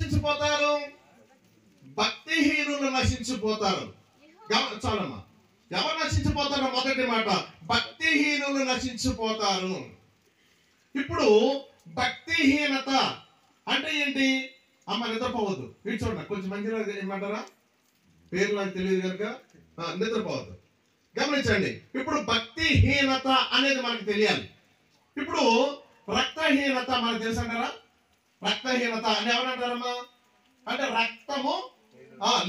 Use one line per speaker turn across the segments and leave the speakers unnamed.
నశించిపోతారు? భక్తిహీనులు నశించిపోతారు. చాలమ్మా, ఎవరు నశించిపోతారో మొదటి మాట, భక్తిహీనులు నశించిపోతారు. ఇప్పుడు భక్తిహీనత అంటే ఏంటి? అమ్మ నిద్రపోవద్దు, వీటి చూడండి కొంచెం మంచిగా ఏమంటారా, పేరు నాకు తెలియదు కనుక నిద్రపోవద్దు. గమనించండి, ఇప్పుడు భక్తిహీనత అనేది మనకు తెలియాలి. ఇప్పుడు రక్తహీనత మనకు తెలుసు అంటారా? రక్తహీనత అని ఎవరంటారమ్మా? అంటే రక్తము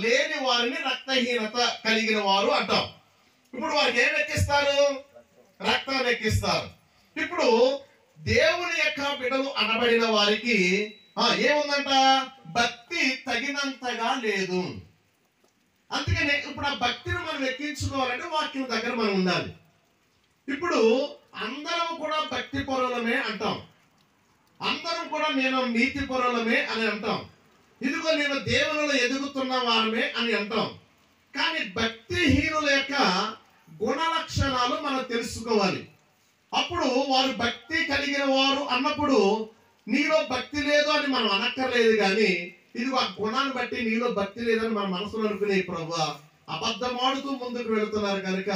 లేని వారిని రక్తహీనత కలిగిన వారు అంటాం. ఇప్పుడు వారికి ఏం ఎక్కిస్తారు? రక్తాన్ని ఎక్కిస్తారు. ఇప్పుడు దేవుని యొక్క బిడ్డలు అనబడిన వారికి ఏముందంట? భక్తి తగినంతగా లేదు. అందుకనే ఇప్పుడు ఆ భక్తిని మనం ఎక్కించుకోవాలంటే వాక్యం దగ్గర మనం ఉండాలి. ఇప్పుడు అందరం కూడా భక్తి పరులమే అంటాం, అందరం కూడా నేను నీతి పరులమే అని అంటాం, ఇదిగో నేను దేవునిలో ఎదుగుతున్న వారమే అని అంటాం. కానీ భక్తిహీనుల యొక్క గుణ లక్షణాలు మనం తెలుసుకోవాలి. అప్పుడు వారు భక్తి కలిగిన వారు అన్నప్పుడు నీలో భక్తి లేదు అని మనం అనక్కర్లేదు. కానీ ఇది ఆ గుణాన్ని బట్టి నీలో భక్తి లేదని మన మనసులో అనుకునే ప్రభువా అబద్ధమాడుతూ ముందుకు వెళుతున్నారు కనుక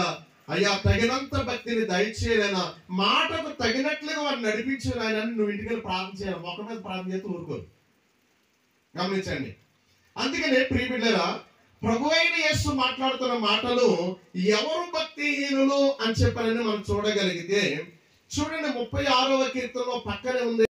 అయ్యా తగినంత భక్తిని దయచేయలేనా, మాటకు తగినట్లుగా వారిని నడిపించేలాయన నువ్వు ఇంటికి వెళ్ళి ప్రార్థన చేయాలి. మొక్క మీద ప్రార్థన చేస్తూ ఊరుకోరు. గమనించండి. అందుకనే ప్రియ బిడ్డలారా, ప్రభువైన యేసు మాట్లాడుతున్న మాటలు ఎవరు భక్తిహీనులు అని చెప్పాలని మనం చూడగలిగితే చూడండి, 36వ కీర్తనలో పక్కనే ఉంది.